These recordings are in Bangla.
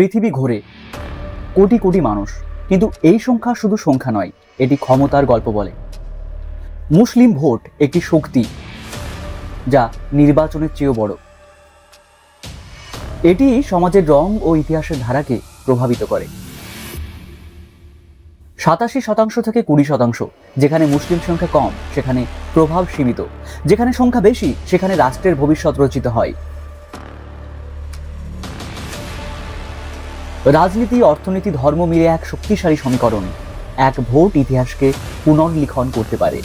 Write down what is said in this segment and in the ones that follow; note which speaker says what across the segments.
Speaker 1: পৃথিবী ঘোরে, কোটি কোটি মানুষ, কিন্তু এই সংখ্যা শুধু সংখ্যা নয়, এটি ক্ষমতার গল্প বলে। মুসলিম ভোট একটি শক্তি যা নির্বাচনের চেয়েও বড়। এটি সমাজের রং ও ইতিহাসের ধারাকে প্রভাবিত করে। 87% থেকে 20%, যেখানে মুসলিম সংখ্যা কম সেখানে প্রভাব সীমিত, যেখানে সংখ্যা বেশি সেখানে রাষ্ট্রের ভবিষ্যৎ রচিত হয়। রাজনীতি, অর্থনীতি, ধর্ম মিলে এক শক্তিশালী সমীকরণ। এক ভোট ইতিহাসকে পুনর্লিখন করতে পারে।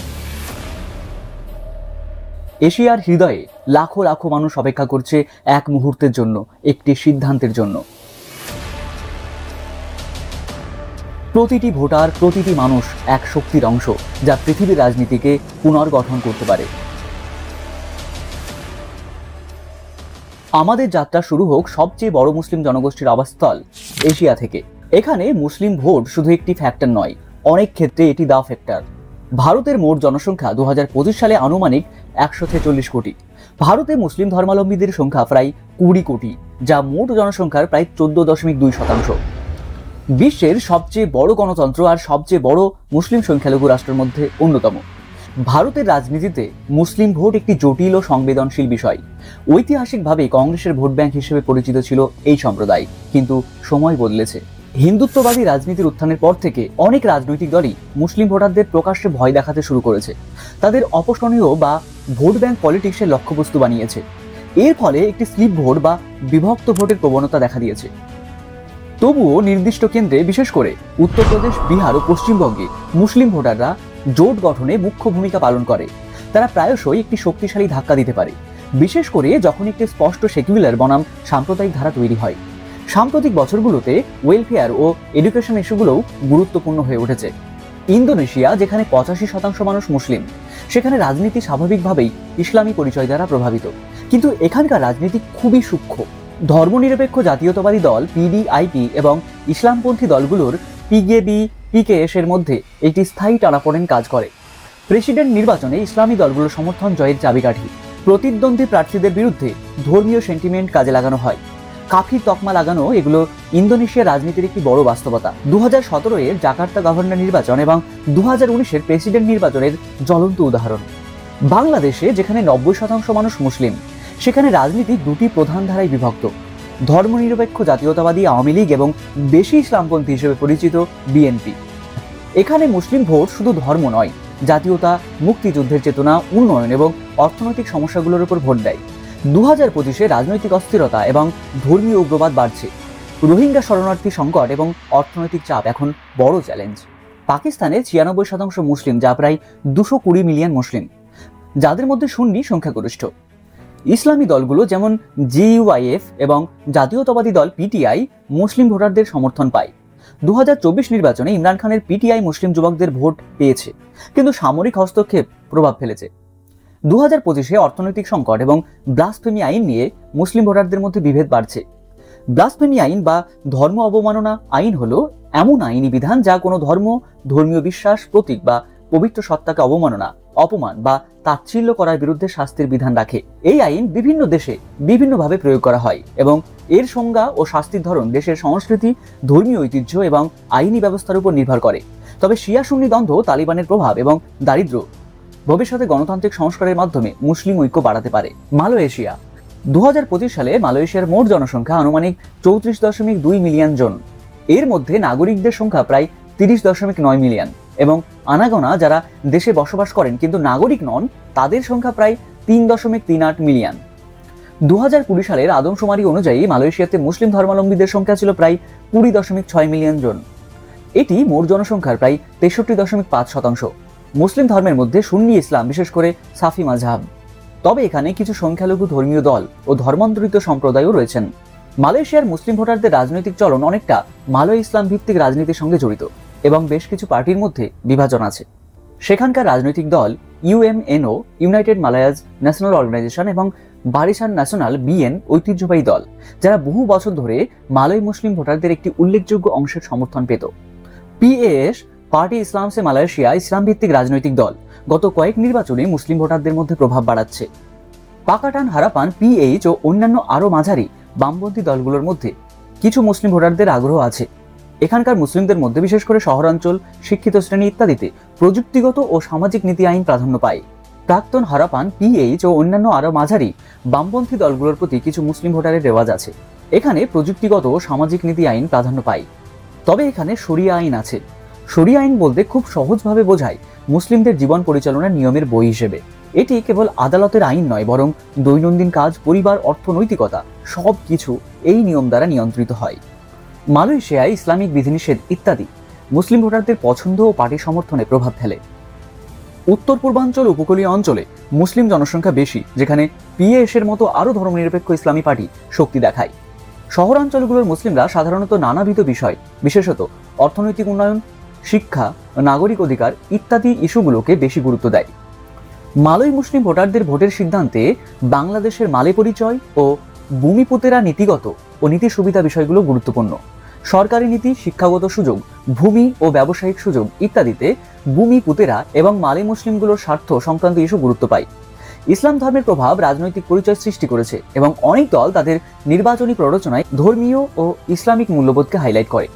Speaker 1: এশিয়ার হৃদয়ে লাখো লাখো মানুষ অপেক্ষা করছে এক মুহূর্তের জন্য, একটি সিদ্ধান্তের জন্য। প্রতিটি ভোটার, প্রতিটি মানুষ এক শক্তির অংশ যা পৃথিবীর রাজনীতিকে পুনর্গঠন করতে পারে। আমাদের যাত্রা শুরু হোক সবচেয়ে বড় মুসলিম জনগোষ্ঠীর আবাসস্থল এশিয়া থেকে। এখানে মুসলিম ভোট শুধু একটি ফ্যাক্টর নয়, অনেক ক্ষেত্রে এটি দা ফ্যাক্টর। ভারতের মোট জনসংখ্যা 2025 সালে আনুমানিক 146 কোটি। ভারতে মুসলিম ধর্মাবলম্বীদের সংখ্যা প্রায় 20 কোটি, যা মোট জনসংখ্যার প্রায় 14.2%। বিশ্বের সবচেয়ে বড় গণতন্ত্র আর সবচেয়ে বড় মুসলিম সংখ্যালঘু রাষ্ট্রের মধ্যে অন্যতম। ভারতের রাজনীতিতে মুসলিম ভোট একটি জটিল ও সংবেদনশীল বিষয়। ঐতিহাসিকভাবে কংগ্রেসের ভোট ব্যাংক হিসেবে পরিচিত ছিল এই সম্প্রদায়, কিন্তু সময় বদলেছে। হিন্দুত্ববাদী রাজনীতির উত্থানের পর থেকে অনেক রাজনৈতিক দলই মুসলিম ভোটারদের প্রকাশ্যে ভয় দেখাতে শুরু করেছে, তাদের অপসরণীয় বা ভোট ব্যাংক পলিটিক্সের লক্ষ্যবস্তু বানিয়েছে। এর ফলে একটি স্লিপ ভোট বা বিভক্ত ভোটের প্রবণতা দেখা দিয়েছে। তবুও নির্দিষ্ট কেন্দ্রে, বিশেষ করে উত্তরপ্রদেশ, বিহার ও পশ্চিমবঙ্গে মুসলিম ভোটাররা জোট গঠনে মুখ্য ভূমিকা পালন করে। তারা প্রায়শই একটি শক্তিশালী ধাক্কা দিতে পারে, বিশেষ করে যখন একটি স্পষ্ট সেকুলার বনাম সাম্প্রদায়িক ধারা তৈরি হয়। সাম্প্রতিক বছরগুলোতে ওয়েলফেয়ার ও এডুকেশন ইস্যুগুলোও গুরুত্বপূর্ণ হয়ে উঠেছে। ইন্দোনেশিয়া, যেখানে 85% মানুষ মুসলিম, সেখানে রাজনীতি স্বাভাবিকভাবেই ইসলামী পরিচয় দ্বারা প্রভাবিত, কিন্তু এখানকার রাজনীতি খুবই সূক্ষ্ম। ধর্মনিরপেক্ষ জাতীয়তাবাদী দল পিডিআইপি এবং ইসলামপন্থী দলগুলোর পিকেবি, পিকেএস এর মধ্যে একটি স্থায়ী টানাপোড়েন কাজ করে। প্রেসিডেন্ট নির্বাচনে ইসলামী দলগুলোর সমর্থন জয়ের চাবিকাঠি। প্রতিদ্বন্দ্বী প্রার্থীদের বিরুদ্ধে ধর্মীয় সেন্টিমেন্ট কাজে লাগানো হয়, কাফির তকমা লাগানো, এগুলো ইন্দোনেশিয়ার রাজনীতির একটি বড় বাস্তবতা। 2017 এর জাকার্তা গভর্নর নির্বাচন এবং 2019 প্রেসিডেন্ট নির্বাচনের জ্বলন্ত উদাহরণ। বাংলাদেশে, যেখানে 90% মানুষ মুসলিম, সেখানে রাজনীতি দুটি প্রধান ধারায় বিভক্ত: ধর্মনিরপেক্ষ জাতীয়তাবাদী আওয়ামী লীগ এবং বেশি ইসলামপন্থী হিসেবে পরিচিত বিএনপি। এখানে মুসলিম ভোট শুধু ধর্ম নয়, জাতীয়তা, মুক্তিযুদ্ধের চেতনা, উন্নয়ন এবং অর্থনৈতিক সমস্যাগুলোর উপর ভোট দেয়। 2025-এ রাজনৈতিক অস্থিরতা এবং ধর্মীয় উগ্রবাদ বাড়ছে। রোহিঙ্গা শরণার্থী সংকট এবং অর্থনৈতিক চাপ এখন বড় চ্যালেঞ্জ। পাকিস্তানে 96% মুসলিম, যা প্রায় 220 মিলিয়ন মুসলিম, যাদের মধ্যে সুন্নি সংখ্যাগরিষ্ঠ। ইসলামী দলগুলো যেমন জিইউআইএফ এবং জাতীয়তাবাদী দল পিটিআই মুসলিম ভোটারদের সমর্থন পায়। 2024 নির্বাচনে ইমরান খানের পিটিআই মুসলিম যুবকদের ভোট পেয়েছে, কিন্তু সামরিক হস্তক্ষেপ প্রভাব ফেলেছে। 2025-এ অর্থনৈতিক সংকট এবং ব্লাসফেমি আইন নিয়ে মুসলিম ভোটারদের মধ্যে বিভেদ বাড়ছে। ব্লাসফেমি আইন বা ধর্ম অবমাননা আইন হলো এমন আইনি বিধান যা কোনো ধর্ম, ধর্মীয় বিশ্বাস, প্রতীক বা পবিত্র সত্তাকে অবমাননা, অপমান বা তাচ্ছিল্য করার বিরুদ্ধে শাস্তির বিধান রাখে। এই আইন বিভিন্ন দেশে বিভিন্নভাবে প্রয়োগ করা হয় এবং এর সংজ্ঞা ও শাস্তির ধরন দেশের সংস্কৃতি, ধর্মীয় ঐতিহ্য এবং আইনি ব্যবস্থার উপর নির্ভর করে। তবে শিয়া সুন্নি দ্বন্দ্ব, তালিবানের প্রভাব এবং দারিদ্র্য ভবিষ্যতে গণতান্ত্রিক সংস্কারের মাধ্যমে মুসলিম ঐক্য বাড়াতে পারে। মালয়েশিয়া। 2025 সালে মালয়েশিয়ার মোট জনসংখ্যা আনুমানিক 34.2 মিলিয়ন জন। এর মধ্যে নাগরিকদের সংখ্যা প্রায় 30.9 মিলিয়ন এবং আনাগোনা যারা দেশে বসবাস করেন কিন্তু নাগরিক নন, তাদের সংখ্যা প্রায় 3.38 মিলিয়ন। 2020 সালের আদমশুমারি অনুযায়ী মালয়েশিয়াতে মুসলিম ধর্মাবলম্বীদের সংখ্যা ছিল প্রায় 20.6 মিলিয়ন জন। এটি মোট জনসংখ্যার প্রায় 63.5%। মুসলিম ধর্মের মধ্যে সুন্নি ইসলাম, বিশেষ করে সাফি মাযহাব। তবে এখানে কিছু সংখ্যালঘু ধর্মীয় দল ও ধর্মান্তরিত সম্প্রদায়ও রয়েছেন। মালয়েশিয়ার মুসলিম ভোটারদের রাজনৈতিক চলন অনেকটা মালয় ইসলাম ভিত্তিক রাজনীতির সঙ্গে জড়িত এবং বেশ কিছু পার্টির মধ্যে বিভাজন আছে। সেখানকার রাজনৈতিক দল ইউএমএনও, ইউনাইটেড মালায়াজ ন্যাশনাল অর্গানাইজেশন এবং বারিসান ন্যাশনাল বিএন ঐতিহ্যবাহী দল, যারা বহু বছর ধরে মালয় মুসলিম ভোটারদের একটি উল্লেখযোগ্য অংশের সমর্থন পেত। পিএএস, পার্টি ইসলামসে মালয়েশিয়া, ইসলাম ভিত্তিক রাজনৈতিক দল, গত কয়েক নির্বাচনে মুসলিম ভোটারদের মধ্যে প্রভাব বাড়াচ্ছে। পাকাটান হারাপান, পিএইচ ও অন্যান্য আরও মাঝারি বামপন্থী দলগুলোর মধ্যে কিছু মুসলিম ভোটারদের আগ্রহ আছে। এখানকার মুসলিমদের মধ্যে বিশেষ করে শহরাঞ্চল, শিক্ষিত শ্রেণী ইত্যাদিতে প্রযুক্তিগত ও সামাজিক নীতি আইন প্রাধান্য পায়। প্রাক্তন হারাপান, পিএইচ ও অন্যান্য আরো মাঝারি বামপন্থী দলগুলোর প্রতি কিছু মুসলিম ভোটারের রেওয়াজ আছে। এখানে প্রযুক্তিগত ও সামাজিক নীতি আইন প্রাধান্য পায়। তবে এখানে শরিয়া আইন আছে। শরিয়া আইন বলতে খুব সহজভাবে বোঝায় মুসলিমদের জীবন পরিচালনার নিয়মের বই হিসেবে। এটি কেবল আদালতের আইন নয়, বরং দৈনন্দিন কাজ, পরিবার, অর্থনৈতিকতা সবকিছু এই নিয়ম দ্বারা নিয়ন্ত্রিত হয়। মালয়েশিয়ায় ইসলামিক বিধিনিষেধ ইত্যাদি মুসলিম ভোটারদের পছন্দ ও পার্টি সমর্থনে প্রভাব ফেলে। উত্তর পূর্বাঞ্চল উপকূলীয় অঞ্চলে মুসলিম জনসংখ্যা বেশি, যেখানে পিএস এর মতো আরো ধর্মনিরপেক্ষ ইসলামী পার্টি শক্তি দেখায়। শহরাঞ্চলগুলোর মুসলিমরা সাধারণত নানাবিধ বিষয়, বিশেষত অর্থনৈতিক উন্নয়ন, শিক্ষা, নাগরিক অধিকার ইত্যাদি ইস্যুগুলোকে বেশি গুরুত্ব দেয়। মালয় মুসলিম ভোটারদের ভোটের সিদ্ধান্তে বাংলাদেশের মালে পরিচয় ও ভূমিপুতেরা নীতিগত ও নীতি সুবিধা বিষয়গুলো গুরুত্বপূর্ণ। সরকারি নীতি, শিক্ষাগত সুযোগ, ভূমি ও ব্যবসায়িক সুযোগ ইত্যাদিতে ভূমিপুতেরা এবং মালে মুসলিমগুলোর স্বার্থ সংক্রান্ত ইস্যু গুরুত্ব পায়। ইসলাম ধর্মের প্রভাব রাজনৈতিক পরিচয় সৃষ্টি করেছে এবং অনেক দল তাদের নির্বাচনী প্ররোচনায় ধর্মীয় ও ইসলামিক মূল্যবোধকে হাইলাইট করে।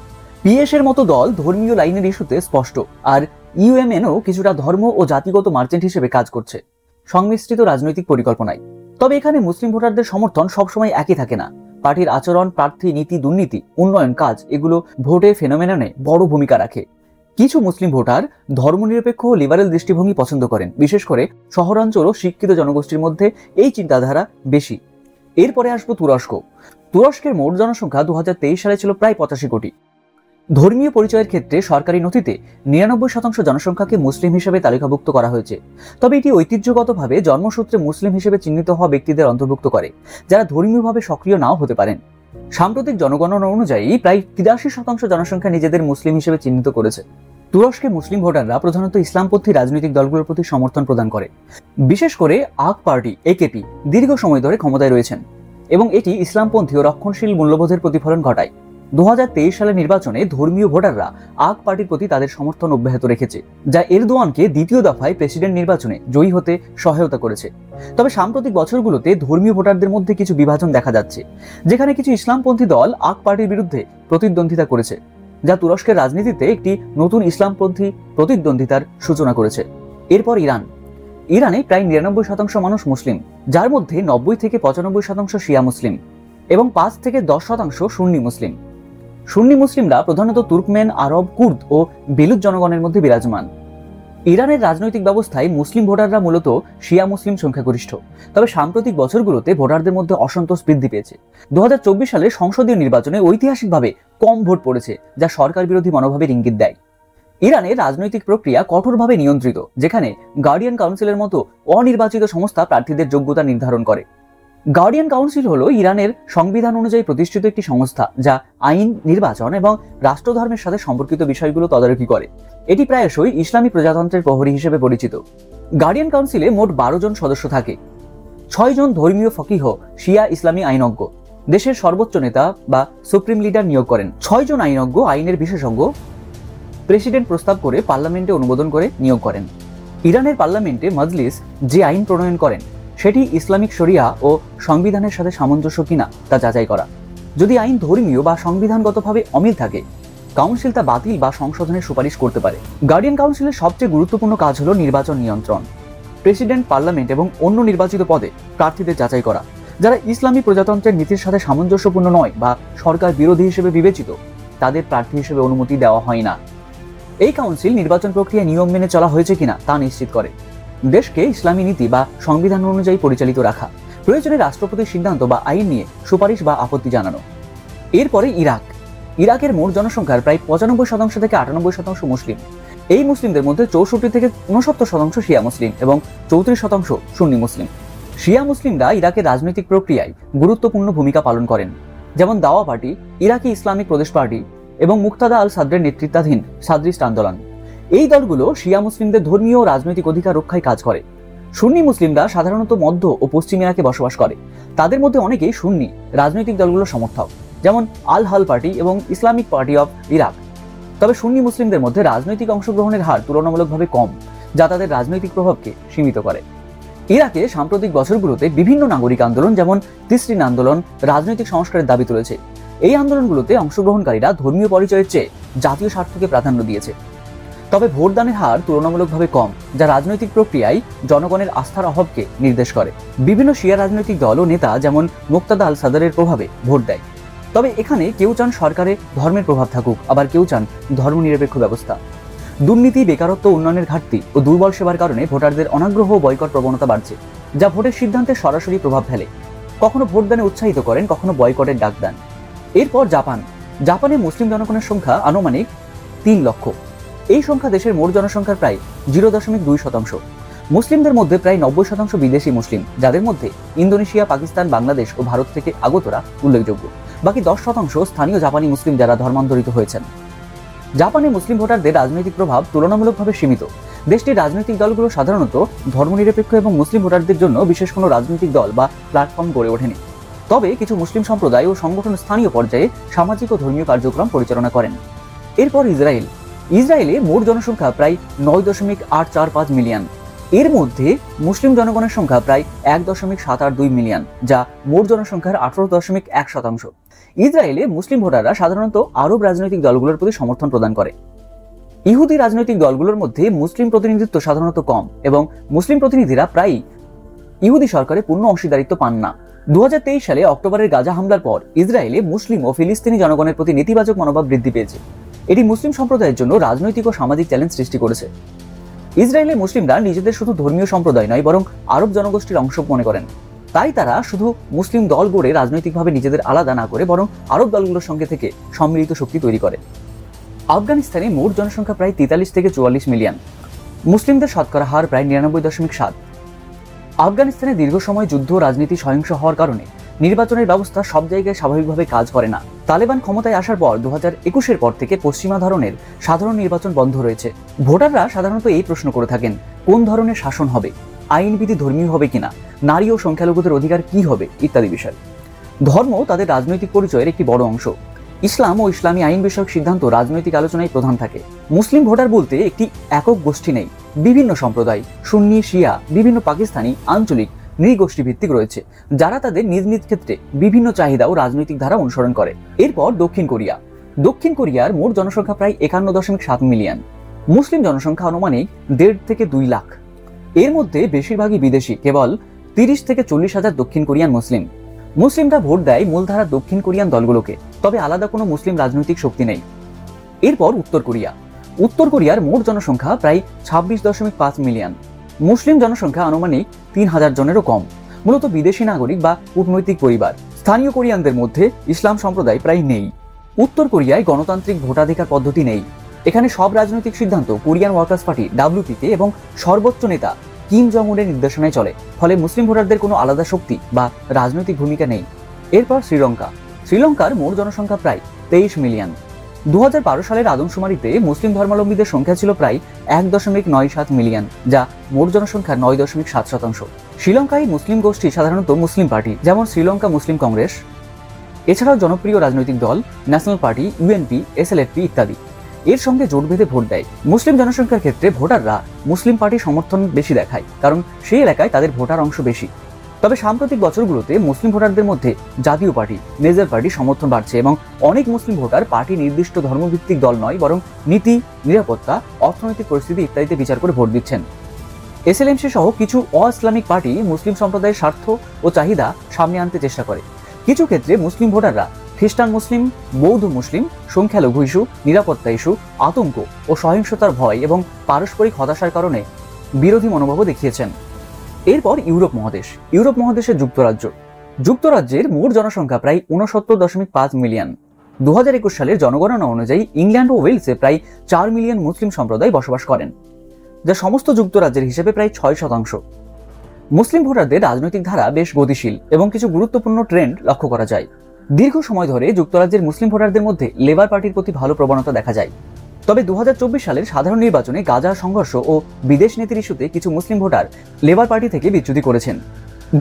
Speaker 1: পিএস এর মতো দল ধর্মীয় লাইনের ইস্যুতে স্পষ্ট, আর ইউএমএনও কিছুটা ধর্ম ও জাতিগত মার্চেন্ট হিসেবে কাজ করছে সংমিশ্রিত রাজনৈতিক পরিকল্পনায়। তবে এখানে মুসলিম ভোটারদের সমর্থন সবসময় একই থাকে না। পার্টির আচরণ, প্রার্থী, নীতি, দুর্নীতি, উন্নয়ন কাজ এগুলো ভোটে ফেনোমেননে বড় ভূমিকা রাখে। কিছু মুসলিম ভোটার ধর্মনিরপেক্ষ ও লিবারেল দৃষ্টিভঙ্গি পছন্দ করেন, বিশেষ করে শহরাঞ্চল ও শিক্ষিত জনগোষ্ঠীর মধ্যে এই চিন্তাধারা বেশি। এরপরে আসবো তুরস্ক। তুরস্কের মোট জনসংখ্যা 2023 সালে ছিল প্রায় 85 কোটি। ধর্মীয় পরিচয়ের ক্ষেত্রে সরকারি নথিতে 99% জনসংখ্যাকে মুসলিম হিসেবে তালিকাভুক্ত করা হয়েছে। তবে এটি ঐতিহ্যগতভাবে জন্মসূত্রে মুসলিম হিসেবে চিহ্নিত হওয়া ব্যক্তিদের অন্তর্ভুক্ত করে, যারা ধর্মীয়ভাবে সক্রিয় নাও হতে পারেন। সাম্প্রতিক জনগণনা অনুযায়ী প্রায় 83% জনসংখ্যা নিজেদের মুসলিম হিসেবে চিহ্নিত করেছে। তুরস্কে মুসলিম ভোটাররা প্রধানত ইসলামপন্থী রাজনৈতিক দলগুলোর প্রতি সমর্থন প্রদান করে। বিশেষ করে আক পার্টি, একেপি দীর্ঘ সময় ধরে ক্ষমতায় রয়েছেন এবং এটি ইসলামপন্থী ও রক্ষণশীল মূল্যবোধের প্রতিফলন ঘটায়। 2023 সালের নির্বাচনে ধর্মীয় ভোটাররা আক পার্টির প্রতি তাদের সমর্থন অব্যাহত রেখেছে, যা এরদোয়ানকে দ্বিতীয় দফায় প্রেসিডেন্ট নির্বাচনে জয়ী হতে সহায়তা করেছে। তবে সাম্প্রতিক বছরগুলোতে ধর্মীয় ভোটারদের মধ্যে কিছু বিভাজন দেখা যাচ্ছে, যেখানে কিছু ইসলামপন্থী দল আক পার্টির বিরুদ্ধে প্রতিদ্বন্দ্বিতা করেছে, যা তুরস্কের রাজনীতিতে একটি নতুন ইসলামপন্থী প্রতিদ্বন্দ্বিতার সূচনা করেছে। এরপর ইরান। ইরানে প্রায় 99% মানুষ মুসলিম, যার মধ্যে 90 থেকে 95% শিয়া মুসলিম এবং 5 থেকে 10% সুন্নি মুসলিম। সুন্নি মুসলিমরা প্রধানত তুর্কমেন, আরব, কুর্দ ও বেলুচ জনগণের মধ্যে বিরাজমান। ইরানের রাজনৈতিক ব্যবস্থায় মুসলিম ভোটাররা মূলত শিয়া মুসলিম সংখ্যাগরিষ্ঠ। তবে সাম্প্রতিক বছরগুলোতে ভোটারদের মধ্যে অসন্তোষ বৃদ্ধি পেয়েছে। 2024 সালে সংসদীয় নির্বাচনে ঐতিহাসিকভাবে কম ভোট পড়েছে, যা সরকার বিরোধী মনোভাবের ইঙ্গিত দেয়। ইরানের রাজনৈতিক প্রক্রিয়া কঠোরভাবে নিয়ন্ত্রিত, যেখানে গার্ডিয়ান কাউন্সিলের মতো অনির্বাচিত সংস্থা প্রার্থীদের যোগ্যতা নির্ধারণ করে। গার্ডিয়ান কাউন্সিল হলো ইরানের সংবিধান অনুযায়ী প্রতিষ্ঠিত একটি সংস্থা, যা আইন, নির্বাচন এবং রাষ্ট্রধর্মের সাথে সম্পর্কিত বিষয়গুলো তদারকি করে। এটি প্রায়শই ইসলামী প্রজাতন্ত্রের প্রহরী হিসেবে পরিচিত। গার্ডিয়ান কাউন্সিলে মোট 12 জন সদস্য থাকে। 6 জন ধর্মীয় ফকিহ, শিয়া ইসলামী আইনজ্ঞ দেশের সর্বোচ্চ নেতা বা সুপ্রিম লিডার নিয়োগ করেন। 6 জন আইনজ্ঞ আইনের বিশেষজ্ঞ প্রেসিডেন্ট প্রস্তাব করে পার্লামেন্টে অনুমোদন করে নিয়োগ করেন। ইরানের পার্লামেন্টে মজলিস যে আইন প্রণয়ন করেন সেটি ইসলামিক শরিয়া ও সংবিধানের সাথে সামঞ্জস্য কিনা তা যাচাই করা। যদি আইন ধর্মীয় বা সংবিধানগতভাবে অমিল থাকে, কাউন্সিল তা বাতিল বা সংশোধনের সুপারিশ করতে পারে। গার্ডিয়ান কাউন্সিলের সবচেয়ে গুরুত্বপূর্ণ কাজ হলো নির্বাচন নিয়ন্ত্রণ। প্রেসিডেন্ট, পার্লামেন্ট এবং অন্য নির্বাচিত পদে প্রার্থীদের যাচাই করা। যারা ইসলামী প্রজাতন্ত্রের নীতির সাথে সামঞ্জস্যপূর্ণ নয় বা সরকার বিরোধী হিসেবে বিবেচিত, তাদের প্রার্থী হিসেবে অনুমতি দেওয়া হয় না। এই কাউন্সিল নির্বাচন প্রক্রিয়া নিয়ম মেনে চলা হয়েছে কিনা তা নিশ্চিত করে। দেশকে ইসলামী নীতি বা সংবিধান অনুযায়ী পরিচালিত রাখা, প্রয়োজনে রাষ্ট্রপতির সিদ্ধান্ত বা আইন নিয়ে সুপারিশ বা আপত্তি জানানো। এরপরে ইরাক। ইরাকের মোট জনসংখ্যার প্রায় 95% থেকে 98% মুসলিম। এই মুসলিমদের মধ্যে 64 থেকে 69% শিয়া মুসলিম এবং 34% সুন্নি মুসলিম। শিয়া মুসলিমরা ইরাকের রাজনৈতিক প্রক্রিয়ায় গুরুত্বপূর্ণ ভূমিকা পালন করেন, যেমন দাওয়া পার্টি, ইরাকি ইসলামিক প্রদেশ পার্টি এবং মুক্তাদা আল সাদরের নেতৃত্বাধীন সাদরিস্ট আন্দোলন। এই দলগুলো শিয়া মুসলিমদের ধর্মীয় ও রাজনৈতিক অধিকার রক্ষায় কাজ করে। সুন্নি মুসলিমরা সাধারণত মধ্য ও পশ্চিম ইরাকে বসবাস করে। তাদের মধ্যে অনেকেই সুন্নি রাজনৈতিক দলগুলোর সমর্থক, যেমন আল হাল পার্টি এবং ইসলামিক পার্টি অফ ইরাক। তবে সুন্নি মুসলিমদের মধ্যে রাজনৈতিক অংশগ্রহণের হার তুলনামূলকভাবে কম, যা তাদের রাজনৈতিক প্রভাবকে সীমিত করে। ইরাকে সাম্প্রতিক বছরগুলোতে বিভিন্ন নাগরিক আন্দোলন, যেমন তিসরিন আন্দোলন, রাজনৈতিক সংস্কারের দাবি তুলেছে। এই আন্দোলনগুলোতে অংশগ্রহণকারীরা ধর্মীয় পরিচয়ের চেয়ে জাতীয় স্বার্থকে প্রাধান্য দিয়েছে। তবে ভোটদানের হার তুলনামূলকভাবে কম, যা রাজনৈতিক প্রক্রিয়ায় জনগণের আস্থার অভাবকে নির্দেশ করে। বিভিন্ন শিয়া রাজনৈতিক দল ও নেতা যেমন মুক্তাদা আল সাদারের প্রভাবে ভোট দেয়। তবে এখানে কেউ চান সরকারে ধর্মের প্রভাব থাকুক, আবার কেউ চান ধর্মনিরপেক্ষ ব্যবস্থা। দুর্নীতি, বেকারত্ব, উন্নয়নের ঘাটতি ও দুর্বল সেবার কারণে ভোটারদের অনাগ্রহ ও বয়কট প্রবণতা বাড়ছে, যা ভোটের সিদ্ধান্তে সরাসরি প্রভাব ফেলে। কখনো ভোটদানে উৎসাহিত করেন, কখনো বয়কটের ডাক দেন। এরপর জাপানে মুসলিম জনগণের সংখ্যা আনুমানিক 3 লক্ষ। এই সংখ্যা দেশের মোট জনসংখ্যার প্রায় 0.2%। মুসলিমদের মধ্যে প্রায় 90% বিদেশি মুসলিম, যাদের মধ্যে ইন্দোনেশিয়া, পাকিস্তান, বাংলাদেশ ও ভারত থেকে আগতরা উল্লেখযোগ্য। বাকি 10% স্থানীয় জাপানি মুসলিম, যারা ধর্মান্তরিত হয়েছেন। জাপানে মুসলিম ভোটারদের রাজনৈতিক প্রভাব তুলনামূলকভাবে সীমিত। দেশটির রাজনৈতিক দলগুলো সাধারণত ধর্মনিরপেক্ষ এবং মুসলিম ভোটারদের জন্য বিশেষ কোনো রাজনৈতিক দল বা প্ল্যাটফর্ম গড়ে ওঠেনি। তবে কিছু মুসলিম সম্প্রদায় ও সংগঠন স্থানীয় পর্যায়ে সামাজিক ও ধর্মীয় কার্যক্রম পরিচালনা করেন। এরপর ইসরায়েলে মোট জনসংখ্যা প্রায় 9.845 মিলিয়ন। এর মধ্যে মুসলিম জনগণের সংখ্যা প্রায় 1.782 মিলিয়ন, যা মোট জনসংখ্যার 18.1%। ইসরায়েলে মুসলিম ভোটাররা সাধারণত আরব রাজনৈতিক দলগুলোর প্রতি সমর্থন প্রদান করে। ইহুদি রাজনৈতিক দলগুলোর মধ্যে মুসলিম প্রতিনিধিত্ব সাধারণত কম এবং মুসলিম প্রতিনিধিরা প্রায়ই ইহুদি সরকারে পূর্ণ অংশীদারিত্ব পান না। 2023 সালে অক্টোবরের গাজা হামলার পর ইসরায়েলে মুসলিম ও ফিলিস্তিনি জনগণের প্রতি নেতিবাচক মনোভাব বৃদ্ধি পেয়েছে। এটি মুসলিম সম্প্রদায়ের জন্য রাজনৈতিক ও সামাজিক চ্যালেঞ্জ সৃষ্টি করেছে। ইসরায়েলে মুসলিমরা নিজেদের শুধু ধর্মীয় সম্প্রদায় নয়, বরং আরব জনগোষ্ঠীর অংশ মনে করেন। তাই তারা শুধু মুসলিম দল গড়ে রাজনৈতিকভাবে নিজেদের আলাদা না করে বরং আরব দলগুলোর সঙ্গে থেকে সম্মিলিত শক্তি তৈরি করে। আফগানিস্তানে মোট জনসংখ্যা প্রায় 43 থেকে 44 মিলিয়ন। মুসলিমদের শতকরা হার প্রায় 99.7। আফগানিস্তানে দীর্ঘ সময় যুদ্ধ, রাজনীতি, সহিংস হওয়ার কারণে নির্বাচনের ব্যবস্থা সব জায়গায় স্বাভাবিকভাবে কাজ করে না। তালেবান ক্ষমতায় আসার পর 2021-এর পর থেকে পশ্চিমা ধরনের সাধারণ নির্বাচন বন্ধ রয়েছে। ভোটাররা সাধারণত এই প্রশ্ন করে থাকেন, কোন ধরনের শাসন হবে, আইনবিধি ধর্মীয় হবে কিনা, নারী ও সংখ্যালঘুদের অধিকার কি হবে ইত্যাদি বিষয়। ধর্ম তাদের রাজনৈতিক পরিচয়ের একটি বড় অংশ। ইসলাম ও ইসলামী আইন বিষয়ক সিদ্ধান্ত রাজনৈতিক আলোচনায় প্রধান থাকে। মুসলিম ভোটার বলতে একটি একক গোষ্ঠী নেই, বিভিন্ন সম্প্রদায়, সুন্নি, শিয়া, বিভিন্ন পাকিস্তানি, আঞ্চলিক, নৃগোষ্ঠী ভিত্তিক রয়েছে, যারা তাদের নিজ নিজ ক্ষেত্রে বিভিন্ন চাহিদা ও রাজনৈতিক ধারা অনুসরণ করে। এরপর দক্ষিণ কোরিয়ার মোট জনসংখ্যা প্রায় 51.7 মিলিয়ন। মুসলিম জনসংখ্যা আনুমানিক 1.5 থেকে 2 লাখ। এর মধ্যে বেশিরভাগই বিদেশি, কেবল 30 থেকে 40 হাজার দক্ষিণ কোরিয়ান মুসলিম। মুসলিমরা ভোট দেয় মূলধারা দক্ষিণ কোরিয়ান দলগুলোকে, তবে আলাদা কোনো মুসলিম রাজনৈতিক শক্তি নেই। এরপর উত্তর কোরিয়ার মোট জনসংখ্যা প্রায় 26.5 মিলিয়ন। মুসলিম জনসংখ্যা আনুমানিক 3000 জনেরও কম, মূলত বিদেশি নাগরিক বা কূটনৈতিক পরিবার। স্থানীয় কোরিয়ানদের মধ্যে ইসলাম সম্প্রদায় প্রায় নেই। উত্তর কোরিয়ায় গণতান্ত্রিক ভোটাধিকার পদ্ধতি নেই। এখানে সব রাজনৈতিক সিদ্ধান্ত কোরিয়ান ওয়ার্কার্স পার্টি WPK এবং সর্বোচ্চ নেতা কিম জং উনের নির্দেশনায় চলে, ফলে মুসলিম ভোটারদের কোনো আলাদা শক্তি বা রাজনৈতিক ভূমিকা নেই। এরপর শ্রীলঙ্কার মোট জনসংখ্যা প্রায় 23 মিলিয়ন। 2012 সালের আদমশুমারিতে মুসলিম ধর্মাবলম্বীদের সংখ্যা ছিল প্রায় 1.97 মিলিয়ন, যা মোট জনসংখ্যার 9.7%। শ্রীলঙ্কায় মুসলিম গোষ্ঠী সাধারণত মুসলিম পার্টি, যেমন শ্রীলঙ্কা মুসলিম কংগ্রেস, এছাড়াও জনপ্রিয় রাজনৈতিক দল ন্যাশনাল পার্টি, UNP, SLFP ইত্যাদি এর সঙ্গে জোট বেঁধে ভোট দেয়। মুসলিম জনসংখ্যার ক্ষেত্রে ভোটাররা মুসলিম পার্টির সমর্থন বেশি দেখায়, কারণ সেই এলাকায় তাদের ভোটার অংশ বেশি। তবে সাম্প্রতিক বছরগুলোতে মুসলিম ভোটারদের মধ্যে জাতীয় পার্টি, মেজর পার্টির সমর্থন বাড়ছে এবং অনেক মুসলিম ভোটার পার্টি নির্দিষ্ট ধর্মভিত্তিক দল নয়, বরং নীতি, নিরাপত্তা, অর্থনৈতিক পরিস্থিতি ইত্যাদিতে বিচার করে ভোট দিচ্ছেন। SLMC সহ কিছু অ-ইসলামিক পার্টি মুসলিম সম্প্রদায়ের স্বার্থ ও চাহিদা সামনে আনতে চেষ্টা করে। কিছু ক্ষেত্রে মুসলিম ভোটাররা খ্রিস্টান মুসলিম, বৌদ্ধ মুসলিম, সংখ্যালঘু ইস্যু, নিরাপত্তা ইস্যু, আতঙ্ক ও সহিংসতার ভয় এবং পারস্পরিক হতাশার কারণে বিরোধী মনোভাবও দেখিয়েছেন। এরপর ইউরোপ মহাদেশের যুক্তরাজ্যের মোট জনসংখ্যা প্রায় 69.5 মিলিয়ন। 2021 সালের জনগণনা অনুযায়ী ইংল্যান্ড ও ওয়েলসে প্রায় 4 মিলিয়ন মুসলিম সম্প্রদায় বসবাস করেন, যা সমস্ত যুক্তরাজ্যের হিসেবে প্রায় 6%। মুসলিম ভোটারদের রাজনৈতিক ধারা বেশ গতিশীল এবং কিছু গুরুত্বপূর্ণ ট্রেন্ড লক্ষ্য করা যায়। দীর্ঘ সময় ধরে যুক্তরাজ্যের মুসলিম ভোটারদের মধ্যে লেবার পার্টির প্রতি ভালো প্রবণতা দেখা যায়। তবে 2024 সালের সাধারণ নির্বাচনে গাজা সংঘর্ষ ও বিদেশ নীতির ইস্যুতে কিছু মুসলিম ভোটার লেবার পার্টি থেকে বিচ্যুতি করেছেন।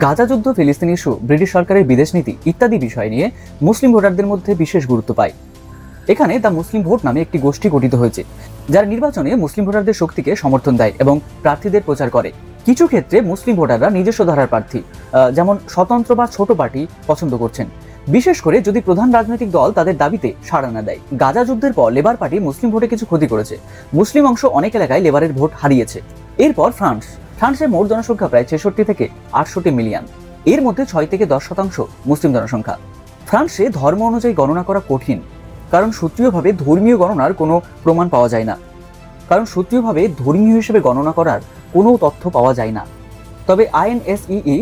Speaker 1: গাজা যুদ্ধ, ফিলিস্তিনি ইস্যু, ব্রিটিশ সরকারের বিদেশ নীতি ইত্যাদি বিষয় নিয়ে মুসলিম ভোটারদের মধ্যে বিশেষ গুরুত্ব পায়। এখানে দ্য মুসলিম ভোট নামে একটি গোষ্ঠী গঠিত হয়েছে, যারা নির্বাচনে মুসলিম ভোটারদের শক্তিকে সমর্থন দেয় এবং প্রার্থীদের প্রচার করে। কিছু ক্ষেত্রে মুসলিম ভোটাররা নিজস্ব ধারার প্রার্থী, যেমন স্বতন্ত্র বা ছোট পার্টি পছন্দ করছেন, বিশেষ করে যদি প্রধান রাজনৈতিক দল তাদের দাবিতে সাড়া না দেয়। গাজা যুদ্ধের পর লেবার পার্টি মুসলিম ভোটে কিছু ক্ষতি করেছে, মুসলিম অংশ অনেক এলাকায় লেবারের ভোট হারিয়েছে। এরপর ফ্রান্সের মোট জনসংখ্যা প্রায় 66 থেকে 68 মিলিয়ন, এর মধ্যে 6 থেকে 10% মুসলিম জনসংখ্যা। ফ্রান্সে ধর্ম অনুযায়ী গণনা করা কঠিন, কারণ সূত্রীয়ভাবে ধর্মীয় গণনার কোনো প্রমাণ পাওয়া যায় না, সূত্রীয়ভাবে ধর্মীয় হিসেবে গণনা করার কোনো তথ্য পাওয়া যায় না। তবে INSEE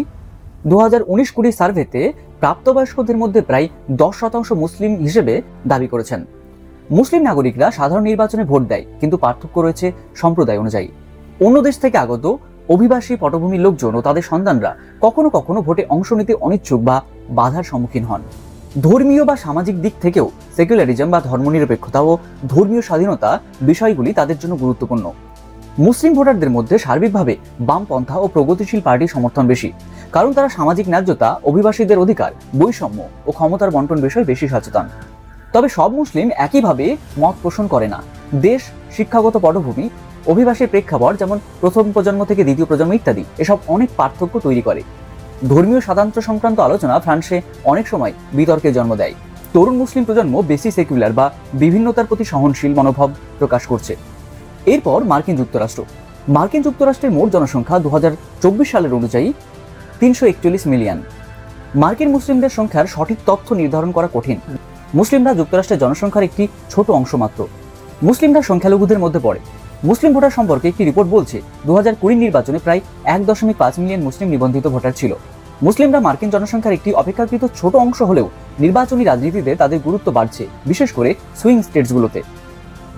Speaker 1: 2019-20 সার্ভেতে প্রাপ্তবয়স্কদের মধ্যে প্রায় 10% মুসলিম হিসেবে দাবি করেছেন। মুসলিম নাগরিকরা সাধারণ নির্বাচনে ভোট দেয়, কিন্তু পার্থক্য রয়েছে সম্প্রদায় অনুযায়ী। অন্য দেশ থেকে আগত অভিবাসী পটভূমির লোকজন ও তাদের সন্তানরা কখনো কখনো ভোটে অংশ নিতে অনিচ্ছুক বা বাধার সম্মুখীন হন। ধর্মীয় বা সামাজিক দিক থেকেও সেকুলারিজম বা ধর্মনিরপেক্ষতা ও ধর্মীয় স্বাধীনতা বিষয়গুলি তাদের জন্য গুরুত্বপূর্ণ। মুসলিম ভোটারদের মধ্যে সার্বিকভাবে বামপন্থা ও প্রগতিশীল পার্টির সমর্থন বেশি, কারণ তারা সামাজিক ন্যায্যতা, অভিবাসীদের অধিকার, বৈষম্য ও ক্ষমতার বন্টন বিষয়ে বেশি সচেতন। তবে সব মুসলিম একইভাবে মত পোষণ করে না। দেশ, শিক্ষাগত পটভূমি, অভিবাসীর প্রেক্ষাপট, যেমন প্রথম প্রজন্ম থেকে দ্বিতীয় প্রজন্ম ইত্যাদি, এসব অনেক পার্থক্য তৈরি করে। ধর্মীয় স্বাতন্ত্র্য সংক্রান্ত আলোচনা ফ্রান্সে অনেক সময় বিতর্কের জন্ম দেয়। তরুণ মুসলিম প্রজন্ম বেশি সেকুলার বা বিভিন্নতার প্রতি সহনশীল মনোভাব প্রকাশ করছে। এরপর মার্কিন যুক্তরাষ্ট্রের মোট জনসংখ্যা 2024 সালের অনুযায়ী 341 মিলিয়ন। মার্কিন মুসলিমদের সংখ্যার সঠিক তথ্য নির্ধারণ করা কঠিন। মুসলিমরা যুক্তরাষ্ট্রের জনসংখ্যার একটি ছোট অংশ মাত্র। মুসলিমরা সংখ্যালঘুদের মধ্যে পড়ে। মুসলিম ভোটার সম্পর্কে একটি রিপোর্ট বলছে 2020 নির্বাচনে প্রায় 1.5 মিলিয়ন মুসলিম নিবন্ধিত ভোটার ছিল। মুসলিমরা মার্কিন জনসংখ্যার একটি অপেক্ষাকৃত ছোট অংশ হলেও নির্বাচনী রাজনীতিতে তাদের গুরুত্ব বাড়ছে, বিশেষ করে সুইং স্টেটসগুলোতে,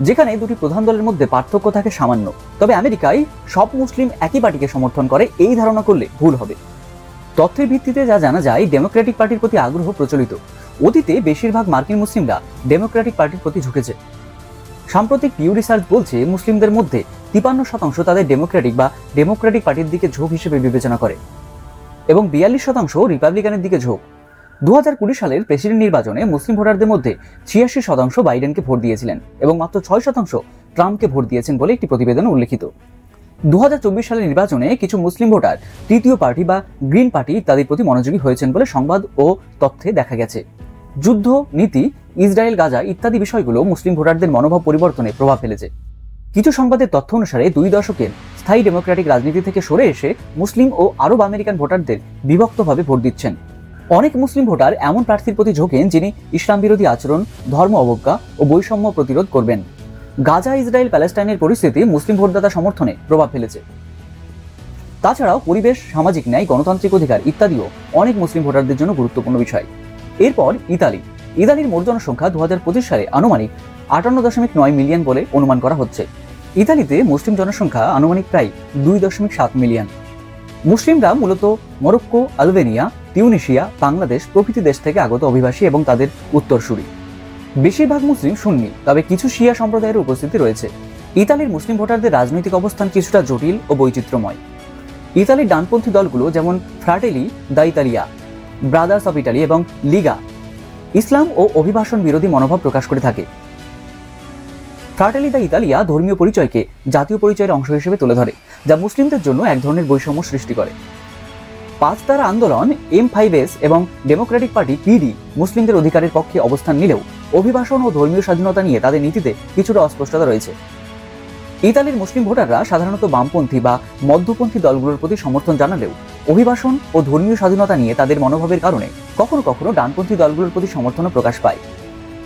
Speaker 1: যেখানে দুটি প্রধান দলের মধ্যে পার্থক্য থাকে সামান্য। তবে আমেরিকায় সব মুসলিম একই পার্টিকে সমর্থন করে, এই ধারণা করলে ভুল হবে। তথ্যের ভিত্তিতে যা জানা যায়, ডেমোক্রেটিক পার্টির প্রতি আগ্রহ প্রচলিত। অতীতে বেশিরভাগ মার্কিন মুসলিমরা ডেমোক্রেটিক পার্টির প্রতি ঝুঁকেছে। সাম্প্রতিক পিউ রিসার্চ বলছে মুসলিমদের মধ্যে 53% তাদের ডেমোক্রেটিক পার্টির দিকে ঝোঁক হিসেবে বিবেচনা করে এবং 42% রিপাবলিকানের দিকে ঝোঁক। 2020 সালের প্রেসিডেন্ট নির্বাচনে মুসলিম ভোটারদের মধ্যে 86% বাইডেনকে ভোট দিয়েছিলেন এবং মাত্র 6% ট্রাম্পকে ভোট দিয়েছেন বলে একটি প্রতিবেদনে উল্লেখিত। 2024 সালের নির্বাচনে কিছু মুসলিম ভোটার তৃতীয় পার্টি বা গ্রিন পার্টি ইত্যাদির প্রতি মনোযোগী হয়েছেন বলে সংবাদ ও তথ্যে দেখা গেছে। যুদ্ধ, নীতি, ইসরায়েল, গাজা ইত্যাদি বিষয়গুলো মুসলিম ভোটারদের মনোভাব পরিবর্তনে প্রভাব ফেলেছে। কিছু সংবাদের তথ্য অনুসারে 2 দশকের স্থায়ী ডেমোক্রেটিক রাজনীতি থেকে সরে এসে মুসলিম ও আরব আমেরিকান ভোটারদের বিভক্তভাবে ভোট দিচ্ছেন। অনেক মুসলিম ভোটার এমন প্রার্থীর প্রতি ঝোঁকেন যিনি ইসলাম বিরোধী আচরণ, ধর্ম অবজ্ঞা ও বৈষম্য প্রতিরোধ করবেন। গাজা, ইসরায়েল, প্যালেস্টাইনের পরিস্থিতি মুসলিম ভোটদাতা সমর্থনে প্রভাব ফেলেছে। তাছাড়াও পরিবেশ, সামাজিক ন্যায়, গণতান্ত্রিক অধিকার ইত্যাদিও অনেক মুসলিম ভোটারদের জন্য গুরুত্বপূর্ণ বিষয়। এরপর ইতালির মোট জনসংখ্যা 2025 সালে আনুমানিক 58.9 মিলিয়ন বলে অনুমান করা হচ্ছে। ইতালিতে মুসলিম জনসংখ্যা আনুমানিক প্রায় 2.7 মিলিয়ন। মুসলিমরা মূলত মরক্কো, আলবেনিয়া, তিউনিসিয়া, বাংলাদেশ প্রভৃতি দেশ থেকে আগত অভিবাসী এবং তাদের উত্তরসূরি। বেশিরভাগ মুসলিম সুন্নি, তবে কিছু শিয়া সম্প্রদায়ের উপস্থিতি রয়েছে। ইতালির মুসলিম ভোটারদের রাজনৈতিক অবস্থান কিছুটা জটিল ও বৈচিত্র্যময়। ইতালির ডানপন্থী দলগুলো যেমন ফ্রাটেলি দা ইতালিয়া, ব্রাদার্স অফ ইটালি এবং লিগা ইসলাম ও অভিবাসন বিরোধী মনোভাব প্রকাশ করে থাকে। ফ্রাটেলি দা ইতালিয়া ধর্মীয় পরিচয়কে জাতীয় পরিচয়ের অংশ হিসেবে তুলে ধরে, যা মুসলিমদের জন্য এক ধরনের বৈষম্য সৃষ্টি করে। 5 তারা আন্দোলন, M5S এবং ডেমোক্রেটিক পার্টি PD মুসলিমদের অধিকারের পক্ষে অবস্থান নিলেও অভিবাসন ও ধর্মীয় স্বাধীনতা নিয়ে তাদের নীতিতে কিছুটা অস্পষ্টতা রয়েছে। ইতালির মুসলিম ভোটাররা সাধারণত বামপন্থী বা মধ্যপন্থী দলগুলোর প্রতি সমর্থন জানালেও অভিবাসন ও ধর্মীয় স্বাধীনতা নিয়ে তাদের মনোভাবের কারণে কখনো কখনো ডানপন্থী দলগুলোর প্রতি সমর্থনও প্রকাশ পায়।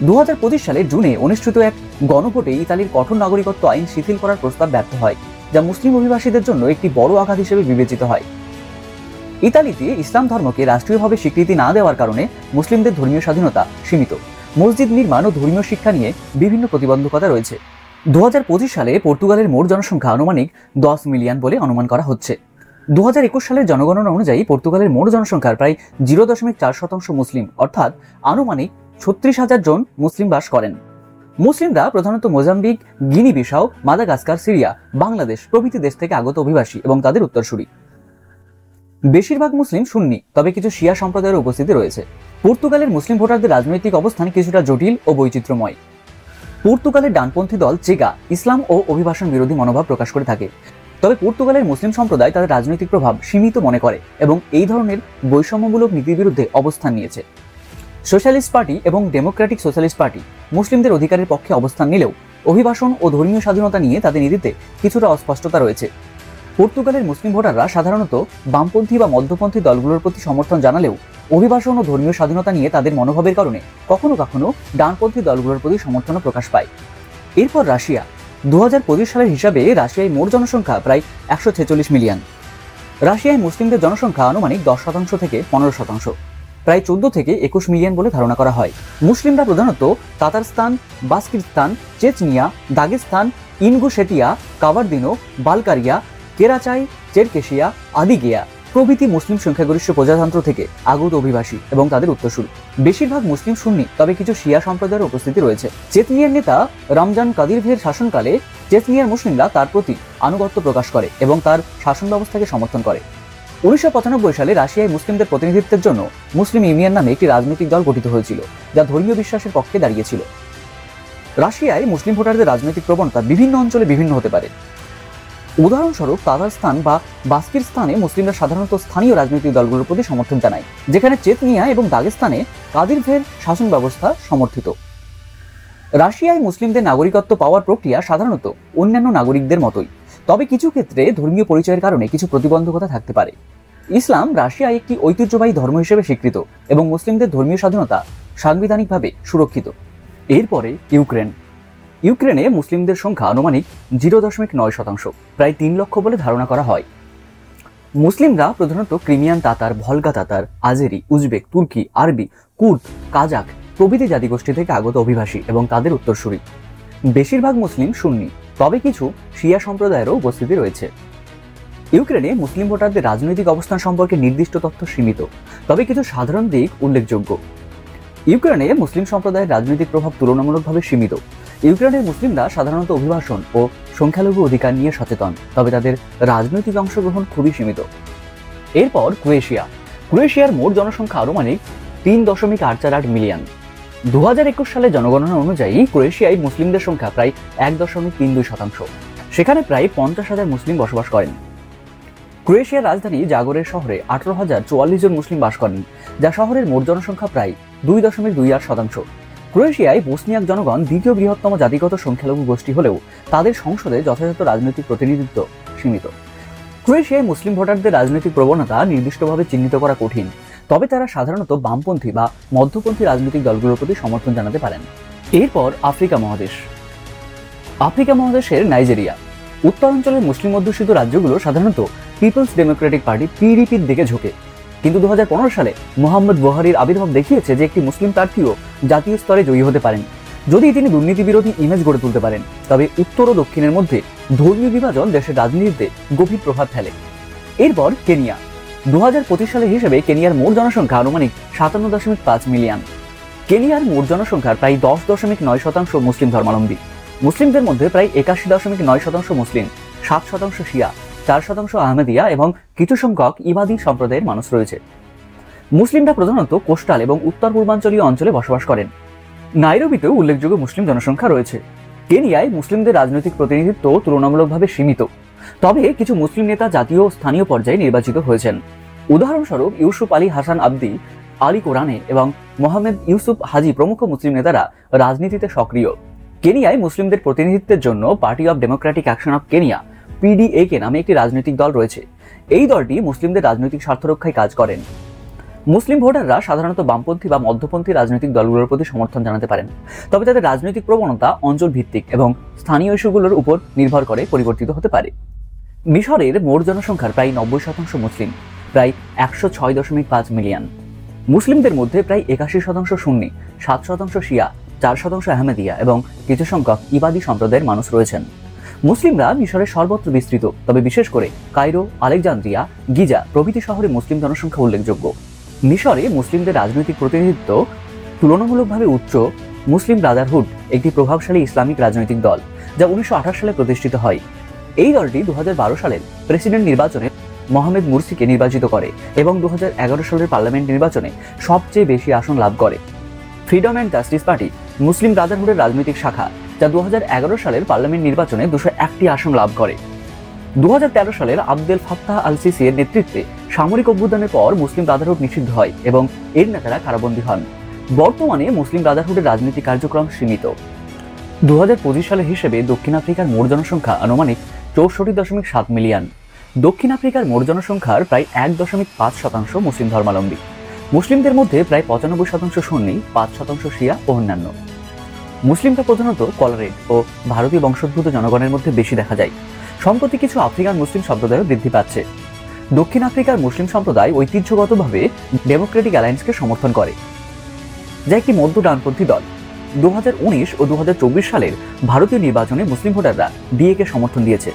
Speaker 1: 2025 সালের জুনে অনুষ্ঠিত এক গণভোটে ইতালির কঠোর নাগরিকত্ব আইন শিথিল করার প্রস্তাব ব্যর্থ হয়, যা মুসলিম অভিবাসীদের জন্য একটি বড় আঘাত হিসেবে বিবেচিত হয়। ইতালিতে ইসলাম ধর্মকে রাষ্ট্রীয়ভাবে স্বীকৃতি না দেওয়ার কারণে মুসলিমদের ধর্মীয় স্বাধীনতা সীমিত। মসজিদ নির্মাণ ও ধর্মীয় শিক্ষা নিয়ে বিভিন্ন প্রতিবন্ধকতা রয়েছে। 2025 সালে পর্তুগালের মোট জনসংখ্যা আনুমানিক 10 মিলিয়ন বলে অনুমান করা হচ্ছে। 2021 সালের জনগণনা অনুযায়ী পর্তুগালের মোট জনসংখ্যার প্রায় 0.4% মুসলিম, অর্থাৎ আনুমানিক 36,000 জন মুসলিম বাস করেন। মুসলিমরা প্রধানত মোজাম্বিক, গিনি বিসাউ, মাদাগাস্কার, সিরিয়া, বাংলাদেশ প্রভৃতি দেশ থেকে আগত অভিবাসী এবং তাদের উত্তরসূরি। বেশিরভাগ মুসলিম সুন্নি, তবে কিছু শিয়া সম্প্রদায়ের উপস্থিতি রয়েছে। পর্তুগালের মুসলিম ভোটারদের রাজনৈতিক অবস্থান কিছুটা জটিল ও বৈচিত্র্যময়। পর্তুগালের ডানপন্থী দল চেগা ইসলাম ও অভিবাসন বিরোধী মনোভাব প্রকাশ করে থাকে, তবে পর্তুগালের মুসলিম সম্প্রদায় তাদের রাজনৈতিক প্রভাব সীমিত মনে করে এবং এই ধরনের বৈষম্যমূলক নীতির বিরুদ্ধে অবস্থান নিয়েছে। সোশ্যালিস্ট পার্টি এবং ডেমোক্রেটিক সোশ্যালিস্ট পার্টি মুসলিমদের অধিকারের পক্ষে অবস্থান নিলেও অভিবাসন ও ধর্মীয় স্বাধীনতা নিয়ে তাদের নীতিতে কিছুটা অস্পষ্টতা রয়েছে। পর্তুগালের মুসলিম ভোটাররা সাধারণত বামপন্থী বা মধ্যপন্থী দলগুলোর প্রতি সমর্থন জানালেও অভিবাসন ও ধর্মীয় স্বাধীনতা নিয়ে তাদের মনোভাবের কারণে কখনো কখনো ডানপন্থী দলগুলোর প্রতি সমর্থনও প্রকাশ পায়। এরপর রাশিয়া। 2025 সালের হিসাবে রাশিয়ায় মোট জনসংখ্যা প্রায় 146 মিলিয়ন। রাশিয়ায় মুসলিমদের জনসংখ্যা আনুমানিক 10% থেকে 15%, প্রায় 14 থেকে 21 মিলিয়ন বলে ধারণা করা হয়। মুসলিমরা প্রধানত তাতারস্তান, বাস্কিস্তান, চেচনিয়া, দাগেস্তান, ইনগুশেতিয়া, কাবার্দিনো, বালকারিয়া, কেরাচাই, চেরকেশিয়া, আদিগেয়া প্রভৃতি মুসলিম সংখ্যাগরিষ্ঠ প্রজাতন্ত্র থেকে আগত অভিবাসী এবং তাদের উত্তরসূরি। বেশিরভাগ মুসলিম সুন্নি, তবে কিছু শিয়া সম্প্রদায়ের উপস্থিতি রয়েছে। চেচনিয়ার নেতা রমজান কাদিরভের শাসনকালে চেচনিয়ার মুসলিমরা তার প্রতি আনুগত্য প্রকাশ করে এবং তার শাসন ব্যবস্থাকে সমর্থন করে। 1995 সালে রাশিয়ায় মুসলিমদের প্রতিনিধিত্বের জন্য মুসলিম ইউনিয়ন নামে একটি রাজনৈতিক দল গঠিত হয়েছিল, যা ধর্মীয় বিশ্বাসের পক্ষে দাঁড়িয়েছিল। রাশিয়ায় মুসলিম ভোটারদের রাজনৈতিক প্রবণতা বিভিন্ন অঞ্চলে বিভিন্ন হতে পারে। উদাহরণস্বরূপ তাতারস্তান বা বাস্কিস্তানে মুসলিমরা সাধারণত স্থানীয় রাজনৈতিক দলগুলোর প্রতি সমর্থন জানায়, যেখানে চেচনিয়া এবং দাগেস্তানে কাদিরভের শাসন ব্যবস্থা সমর্থিত। রাশিয়ায় মুসলিমদের নাগরিকত্ব পাওয়ার প্রক্রিয়া সাধারণত অন্যান্য নাগরিকদের মতোই, তবে কিছু ক্ষেত্রে ধর্মীয় পরিচয়ের কারণে কিছু প্রতিবন্ধকতা থাকতে পারে। ইসলাম রাশিয়ায় একটি ঐতিহ্যবাহী ধর্ম হিসেবে স্বীকৃত এবং মুসলিমদের ধর্মীয় স্বাধীনতা সাংবিধানিকভাবে সুরক্ষিত। এরপরে ইউক্রেন। ইউক্রেনে মুসলিমদের সংখ্যা আনুমানিক 0.9%, প্রায় 3 লক্ষ বলে ধারণা করা হয়। মুসলিমরা প্রধানত ক্রিমিয়ান তাতার, ভলগা তাতার, আজেরি, উজবেক, তুর্কি, আরবি, কুর্দ, কাজাক প্রভৃতি জাতিগোষ্ঠী থেকে আগত অভিবাসী এবং তাদের উত্তরসূরি। বেশিরভাগ মুসলিম সুন্নি, তবে কিছু শিয়া সম্প্রদায়েরও উপস্থিতি রয়েছে। ইউক্রেনে মুসলিম ভোটারদের রাজনৈতিক অবস্থান সম্পর্কে নির্দিষ্ট তথ্য সীমিত, তবে কিছু সাধারণ দিক উল্লেখযোগ্য। ইউক্রেনে মুসলিম সম্প্রদায়ের রাজনৈতিক প্রভাব তুলনামূলকভাবে সীমিত। ইউক্রেনের মুসলিমরা সাধারণত অভিবাসন ও সংখ্যালঘু অধিকার নিয়ে সচেতন, তবে তাদের রাজনৈতিক অংশগ্রহণ খুবই সীমিত। এরপর ক্রোয়েশিয়া। ক্রোয়েশিয়ার মোট জনসংখ্যা আনুমানিক 3.848 মিলিয়ন। 2021 সালে জনগণনা অনুযায়ী ক্রোয়েশিয়ায় মুসলিমদের সংখ্যা প্রায় 1.32%। সেখানে প্রায় 50,000 মুসলিম বসবাস করেন। ক্রোয়েশিয়ার রাজধানী জাগরের শহরে 18,044 জন মুসলিম বাস করেন, যা শহরের মোট জনসংখ্যা প্রায় 2.28%। ক্রোয়েশিয়ায় বসনিয়াক জনগণ দ্বিতীয় বৃহত্তম জাতিগত সংখ্যালঘু গোষ্ঠী হলেও তাদের সংসদে যথাযথ রাজনৈতিক প্রতিনিধিত্ব সীমিত। ক্রোয়েশিয়ায় মুসলিম ভোটারদের রাজনৈতিক প্রবণতা নির্দিষ্টভাবে চিহ্নিত করা কঠিন, তবে তারা সাধারণত বামপন্থী বা মধ্যপন্থী রাজনৈতিক দলগুলোর প্রতি সমর্থন জানাতে পারেন। এরপর আফ্রিকা মহাদেশ। আফ্রিকা মহাদেশের নাইজেরিয়া। উত্তরাঞ্চলের মুসলিম অধ্যুষিত রাজ্যগুলো সাধারণত পিপলস ডেমোক্রেটিক পার্টি পিডিপির দিকে ঝুঁকে, কিন্তু 2015 সালে মোহাম্মদ বুহারির আবির্ভাব দেখিয়েছে যে একটি মুসলিম প্রার্থীও জাতীয় স্তরে জয়ী হতে পারেন, যদি তিনি দুর্নীতি বিরোধী ইমেজ গড়ে তুলতে পারেন। তবে উত্তর ও দক্ষিণের মধ্যে ধর্মীয় বিভাজন দেশের রাজনীতিতে গভীর প্রভাব ফেলে। এরপর কেনিয়া। 2025 সালের হিসেবে কেনিয়ার মোট জনসংখ্যা আনুমানিক 57.5 মিলিয়ন। কেনিয়ার মোট জনসংখ্যার প্রায় 10.9% মুসলিম ধর্মাবলম্বী। মুসলিমদের মধ্যে প্রায় 81.9% মুসলিম, 7% শিয়া, 4% আহমেদিয়া এবং কিছু সংখ্যক ইবাদি সম্প্রদায়ের মানুষ রয়েছে। মুসলিমরা প্রধানত কোস্টাল এবং উত্তর পূর্বাঞ্চলীয় অঞ্চলে বসবাস করেন। নাইরোবিতেও উল্লেখযোগ্য মুসলিম জনসংখ্যা রয়েছে। কেনিয়ায় মুসলিমদের রাজনৈতিক প্রতিনিধিত্ব তুলনামূলকভাবে সীমিত, তবে কিছু মুসলিম নেতা জাতীয় ও স্থানীয় পর্যায়ে নির্বাচিত হয়েছেন। উদাহরণস্বরূপ ইউসুফ আলী হাসান আবদি, আলী কোরআনে এবং মোহাম্মদ ইউসুফ হাজি প্রমুখ মুসলিম নেতারা রাজনীতিতে সক্রিয়। কেনিয়ায় মুসলিমদের প্রতিনিধিত্বের জন্য party of democratic action of Kenya পিডিএকে নামে একটি রাজনৈতিক দল রয়েছে। এই দলটি মুসলিমদের রাজনৈতিক স্বার্থ রক্ষায় কাজ করেন। মুসলিম ভোটাররা সাধারণত বামপন্থী বা মধ্যপন্থী রাজনৈতিক দলগুলোর প্রতি সমর্থন জানাতে পারেন, তবে তাদের রাজনৈতিক প্রবণতা অঞ্চল ভিত্তিক এবং স্থানীয় ইস্যুগুলোর উপর নির্ভর করে পরিবর্তিত হতে পারে। মিশরের মোট জনসংখ্যার প্রায় 90% মুসলিম, প্রায় 106.5 মিলিয়ন। মুসলিমদের মধ্যে প্রায় 81% সুন্নি, 7% শিয়া, 4% আহমেদিয়া এবং কিছু সংখ্যক ইবাদি সম্প্রদায়ের মানুষ রয়েছেন। মুসলিমরা মিশরের সর্বত্র বিস্তৃত, তবে বিশেষ করে কায়রো, আলেকজান্দ্রিয়া, গিজা প্রভৃতি শহরে মুসলিম জনসংখ্যা উল্লেখযোগ্য। মিশরে মুসলিমদের রাজনৈতিক প্রতিনিধিত্ব তুলনামূলকভাবে উচ্চ। মুসলিম ব্রাদারহুড একটি প্রভাবশালী ইসলামিক রাজনৈতিক দল, যা 1928 সালে প্রতিষ্ঠিত হয়। এই দলটি 2012 সালের প্রেসিডেন্ট নির্বাচনে মোহাম্মদ মুরসিকে নির্বাচিত করে এবং 2011 সালের পার্লামেন্ট নির্বাচনে সবচেয়ে বেশি আসন লাভ করে। ফ্রিডম অ্যান্ড জাস্টিস পার্টি মুসলিম ব্রাদারহুডের রাজনৈতিক শাখা, যা 2011 সালের পার্লামেন্ট নির্বাচনে 201টি আসন লাভ করে। 2013 সালের আবদেল ফাত্তাহ আল সিসি এর নেতৃত্বে সামরিক অভ্যুত্থানের পর মুসলিম ব্রাদারহুড নিষিদ্ধ হয় এবং এর নেতারা কারাবন্দী হন। বর্তমানে মুসলিম ব্রাদারহুডের রাজনৈতিক কার্যক্রম সীমিত। 2025 সালের হিসেবে দক্ষিণ আফ্রিকার মোট জনসংখ্যা আনুমানিক 64.7 মিলিয়ন। দক্ষিণ আফ্রিকার মোট জনসংখ্যার প্রায় 1.5% মুসলিম ধর্মাবলম্বী। মুসলিমদের মধ্যে প্রায় 95% সুন্নি, 5% শিয়া ও অন্যান্য। মুসলিমরা প্রধানত কলারেড ও ভারতীয় বংশোদ্ভূত জনগণের মধ্যে বেশি দেখা যায়। সম্প্রতি কিছু আফ্রিকান মুসলিম সম্প্রদায়ও বৃদ্ধি পাচ্ছে। দক্ষিণ আফ্রিকার মুসলিম সম্প্রদায় ঐতিহ্যগতভাবে ডেমোক্রেটিক অ্যালায়েন্সকে সমর্থন করে, যা একটি মধ্য ডানপন্থী দল। 2019 ও 2024 সালের ভারতীয় নির্বাচনে মুসলিম ভোটাররা ডিএকে সমর্থন দিয়েছে।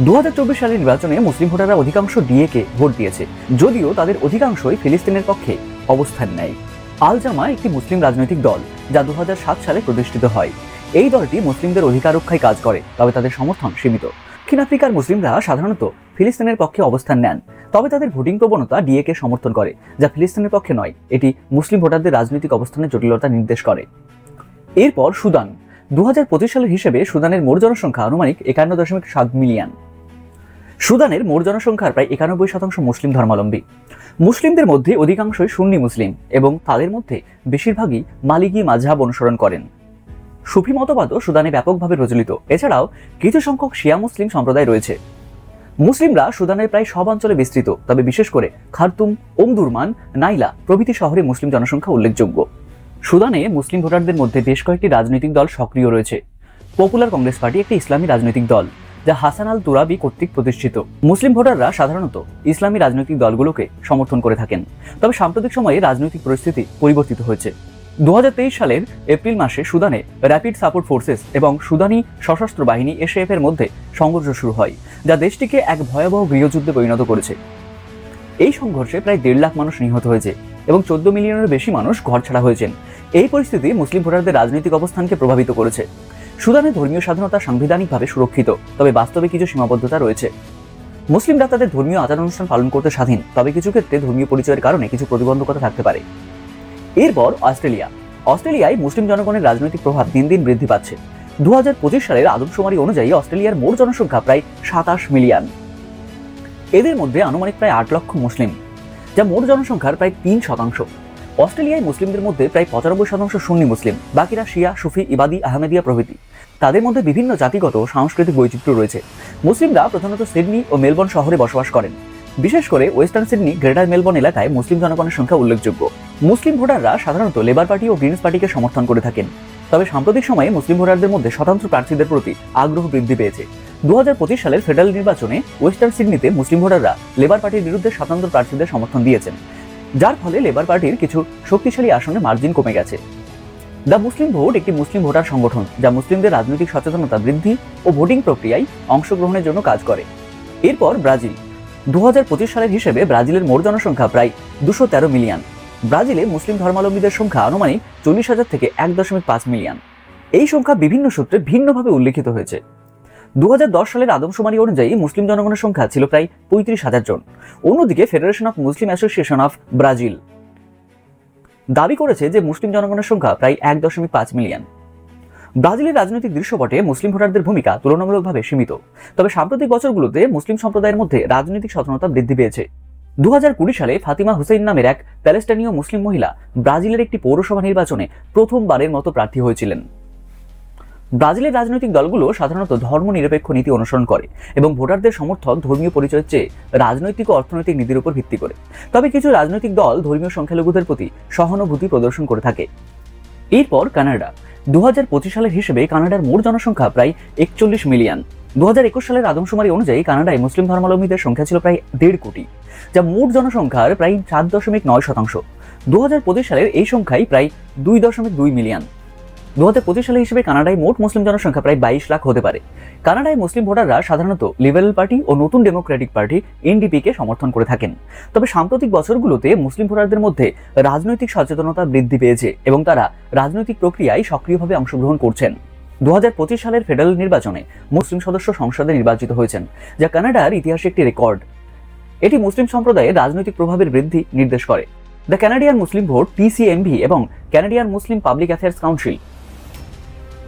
Speaker 1: 2024 সালের নির্বাচনে মুসলিম ভোটাররা অধিকাংশ ডিএকে ভোট দিয়েছে, যদিও তাদের অধিকাংশই ফিলিস্তিনের পক্ষে অবস্থান নেয়। আল জামা একটি মুসলিম রাজনৈতিক দল যা 2007 সালে প্রতিষ্ঠিত হয়। এই দলটি মুসলিমদের অধিকার রক্ষায় কাজ করে, তবে তাদের সমর্থন সীমিত। দক্ষিণ আফ্রিকার মুসলিমরা সাধারণত ফিলিস্তিনের পক্ষে অবস্থান নেন, তবে তাদের ভোটিং প্রবণতা ডিএকে সমর্থন করে, যা ফিলিস্তিনের পক্ষে নয়। এটি মুসলিম ভোটারদের রাজনৈতিক অবস্থানের জটিলতা নির্দেশ করে। এরপর সুদান। 2025 সালের হিসেবে সুদানের মোট জনসংখ্যা আনুমানিক 51.7 মিলিয়ন। সুদানের মোট জনসংখ্যার প্রায় 91% মুসলিম ধর্মাবলম্বী। মুসলিমদের মধ্যে অধিকাংশই সুন্নি মুসলিম এবং তাদের মধ্যে বেশিরভাগই মালিকি মাযহাব অনুসরণ করেন। সুফি মতবাদও সুদানে ব্যাপকভাবে প্রচলিত। এছাড়াও কিছু সংখ্যক শিয়া মুসলিম সম্প্রদায় রয়েছে। মুসলিমরা সুদানের প্রায় সব অঞ্চলে বিস্তৃত, তবে বিশেষ করে খার্তুম, ওমদুরমান, নাইলা প্রভৃতি শহরে মুসলিম জনসংখ্যা উল্লেখযোগ্য। সুদানে মুসলিম ভোটারদের মধ্যে বেশ কয়েকটি রাজনৈতিক দল সক্রিয় রয়েছে। পপুলার কংগ্রেস পার্টি একটি ইসলামী রাজনৈতিক দল যা হাসান আল তুরাবি কর্তৃক প্রতিষ্ঠিত। মুসলিম ভোটাররা সাধারণত ইসলামী রাজনৈতিক দলগুলোকে সমর্থন করে থাকেন, তবে সাম্প্রতিক সময়ে রাজনৈতিক পরিস্থিতি পরিবর্তিত হয়েছে। 2023 সালের এপ্রিল মাসে সুদানে র্যাপিড সাপোর্ট ফোর্সেস এবং সুদানি সশস্ত্র বাহিনী এসএএফ এর মধ্যে সংঘর্ষ শুরু হয়, যা দেশটিকে এক ভয়াবহ গৃহযুদ্ধে পরিণত করেছে। এই সংঘর্ষে প্রায় 1.5 লাখ মানুষ নিহত হয়েছে এবং 14 মিলিয়নের বেশি মানুষ ঘরছাড়া হয়েছেন। এই পরিস্থিতি মুসলিম ভোটারদের রাজনৈতিক অবস্থানকে প্রভাবিত করেছে। সুদানে ধর্মীয় স্বাধীনতা সাংবিধানিকভাবে সুরক্ষিত, তবে বাস্তবে কিছু সীমাবদ্ধতা রয়েছে। মুসলিমরা তাদের ধর্মীয় আচার অনুষ্ঠান পালন করতে স্বাধীন, তবে কিছু ক্ষেত্রে ধর্মীয় পরিচয়ের কারণে কিছু প্রতিবন্ধকতা থাকতে পারে। এরপর অস্ট্রেলিয়া। অস্ট্রেলিয়ায় মুসলিম জনগণের রাজনৈতিক প্রভাব দিন দিন বৃদ্ধি পাচ্ছে। 2025 সালের আদমশুমারি অনুযায়ী অস্ট্রেলিয়ার মোট জনসংখ্যা প্রায় 27 মিলিয়ন। এদের মধ্যে আনুমানিক প্রায় 8 লক্ষ মুসলিম, যা মোট জনসংখ্যার প্রায় 3%। অস্ট্রেলিয়ায় মুসলিমদের মধ্যে প্রায় 95% সুন্নি মুসলিম, বাকিরা শিয়া, সুফি, ইবাদি, আহমেদিয়া প্রভৃতি। তাদের মধ্যে বিভিন্ন জাতিগত ও সাংস্কৃতিক বৈচিত্র্য রয়েছে। মুসলিমরা প্রধানত সিডনি ও মেলবোর্ন শহরে বসবাস করেন। বিশেষ করে ওয়েস্টার্ন সিডনি, গ্রেটার মেলবোর্ন এলাকায় মুসলিম জনগণের সংখ্যা উল্লেখযোগ্য। মুসলিম ভোটাররা সাধারণত লেবার পার্টি ও গ্রিনস পার্টিকে সমর্থন করে থাকেন, তবে সাম্প্রতিক সময়ে মুসলিম ভোটারদের মধ্যে স্বতন্ত্র প্রার্থীদের প্রতি আগ্রহ বৃদ্ধি পেয়েছে। 2025 সালের ফেডারেল নির্বাচনে ওয়েস্টার্ন সিডনিতে মুসলিম ভোটাররা লেবার পার্টির বিরুদ্ধে স্বতন্ত্র প্রার্থীদের সমর্থন দিয়েছেন, যার ফলে লেবার পার্টির কিছু শক্তিশালী আসনে মার্জিন কমে গেছে। দ্য মুসলিম ভোট একটি মুসলিম ভোটার সংগঠন যা মুসলিমদের রাজনৈতিক সচেতনতা বৃদ্ধি ও ভোটিং প্রক্রিয়ায় অংশগ্রহণের জন্য কাজ করে। এরপর ব্রাজিল। 2025 সালের হিসেবে ব্রাজিলের মোট জনসংখ্যা প্রায় 213 মিলিয়ন। ব্রাজিলে মুসলিম ধর্মাবলম্বীদের সংখ্যা আনুমানিক 40,000 থেকে 1.5 মিলিয়ন। এই সংখ্যা বিভিন্ন সূত্রে ভিন্নভাবে উল্লেখিত হয়েছে। 2010 সালের আদমশুমারি অনুযায়ী মুসলিম জনগণের সংখ্যা ছিল প্রায় 35,000 জন। অন্যদিকে federation of Muslim association of Brazil দাবি করেছে যে মুসলিম জনগণের সংখ্যা প্রায় 1.5 মিলিয়ন। ব্রাজিলের রাজনৈতিক দৃশ্যপটে মুসলিম ভোটারদের ভূমিকা তুলনামূলকভাবে সীমিত, তবে সাম্প্রতিক বছরগুলোতে মুসলিম সম্প্রদায়ের মধ্যে রাজনৈতিক সচেতনতা বৃদ্ধি পেয়েছে। 2020 সালে ফাতিমা হুসেইন নামের এক প্যালেস্টাইনীয় মুসলিম মহিলা ব্রাজিলের একটি পৌরসভা নির্বাচনে প্রথমবারের মতো প্রার্থী হয়েছিলেন। ব্রাজিলের রাজনৈতিক দলগুলো সাধারণত ধর্মনিরপেক্ষ নীতি অনুসরণ করে এবং ভোটারদের সমর্থন ধর্মীয় পরিচয়ের চেয়ে রাজনৈতিক ও অর্থনৈতিক নীতির উপর ভিত্তি করে। তবে কিছু রাজনৈতিক দল ধর্মীয় সংখ্যালঘুদের প্রতি সহানুভূতি প্রদর্শন করে থাকে। এরপর কানাডা। 2025 সালের হিসেবে কানাডার মোট জনসংখ্যা প্রায় 41 মিলিয়ন। 2021 সালের আদমশুমারি অনুযায়ী কানাডায় মুসলিম ধর্মাবলম্বীদের সংখ্যা ছিল প্রায় 1.5 কোটি, যা মোট জনসংখ্যার প্রায় 4.9%। 2025 সালের এই সংখ্যাই প্রায় 2.2 মিলিয়ন। 2025 সালের হিসেবে কানাডায় মোট মুসলিম জনসংখ্যা প্রায় 22 লাখ হতে পারে। কানাডায় মুসলিম ভোটাররা সাধারণত লিবারেল পার্টি ও নতুন ডেমোক্রেটিক পার্টি এনডিপি-কে সমর্থন করে থাকেন, তবে সাম্প্রতিক বছরগুলোতে মুসলিম ভোটারদের মধ্যে রাজনৈতিক সচেতনতা বৃদ্ধি পেয়েছে এবং তারা রাজনৈতিক প্রক্রিয়ায় সক্রিয়ভাবে অংশগ্রহণ করছেন। 2025 সালের ফেডারেল নির্বাচনে মুসলিম সদস্য সংসদে নির্বাচিত হয়েছেন, যা কানাডার ইতিহাসে একটি রেকর্ড। এটি মুসলিম সম্প্রদায়ের রাজনৈতিক প্রভাবের বৃদ্ধি নির্দেশ করে। দ্য ক্যানাডিয়ান মুসলিম ভোট, পিসিএমভি এবং ক্যানাডিয়ান মুসলিম পাবলিক অ্যাফেয়ার্স কাউন্সিল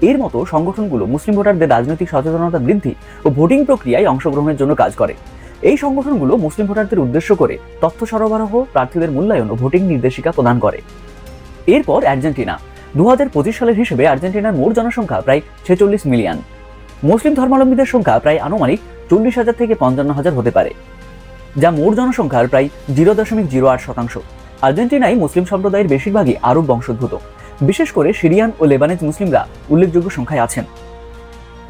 Speaker 1: এর মতো সংগঠনগুলো মুসলিম ভোটারদের রাজনৈতিক সচেতনতা বৃদ্ধি ও ভোটিং প্রক্রিয়ায় অংশগ্রহণের জন্য কাজ করে। এই সংগঠনগুলো মুসলিম ভোটারদের উদ্দেশ্য করে তথ্য সরবরাহ, প্রার্থীদের মূল্যায়ন ও ভোটিং নির্দেশিকা প্রদান করে। এরপর আর্জেন্টিনা। 2025 সালের হিসেবে আর্জেন্টিনার মোট জনসংখ্যা প্রায় 46 মিলিয়ন। মুসলিম ধর্মাবলম্বীদের সংখ্যা প্রায় আনুমানিক 40,000 থেকে 55,000 হতে পারে, যা মোট জনসংখ্যার প্রায় 0.08%। আর্জেন্টিনায় মুসলিম সম্প্রদায়ের বেশিরভাগই আরব বংশোদ্ভূত, বিশেষ করে সিরিয়ান ও লেবানিজ মুসলিমরা উল্লেখযোগ্য সংখ্যায় আছেন।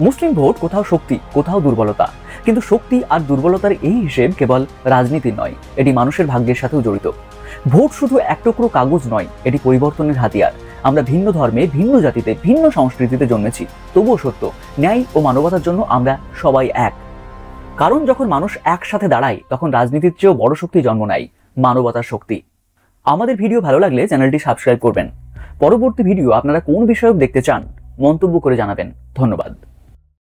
Speaker 1: মুসলিম ভোট কোথাও শক্তি, কোথাও দুর্বলতা, কিন্তু শক্তি আর দুর্বলতার এই হিসেব কেবল রাজনীতির নয়, এটি মানুষের ভাগ্যের সাথেও জড়িত। ভোট শুধু এক টুকরো কাগজ নয়, এটি পরিবর্তনের হাতিয়ার। আমরা ভিন্ন ধর্মে, ভিন্ন জাতিতে, ভিন্ন সংস্কৃতিতে জন্মেছি, তবুও সত্য, ন্যায় ও মানবতার জন্য আমরা সবাই এক। কারণ যখন মানুষ একসাথে দাঁড়ায়, তখন রাজনীতির চেয়েও বড় শক্তি জন্ম নেয়, মানবতার শক্তি। আমাদের ভিডিও ভালো লাগলে চ্যানেলটি সাবস্ক্রাইব করবেন। পরবর্তী ভিডিও আপনারা কোন বিষয়ক দেখতে চান মন্তব্য করে জানাবেন। ধন্যবাদ।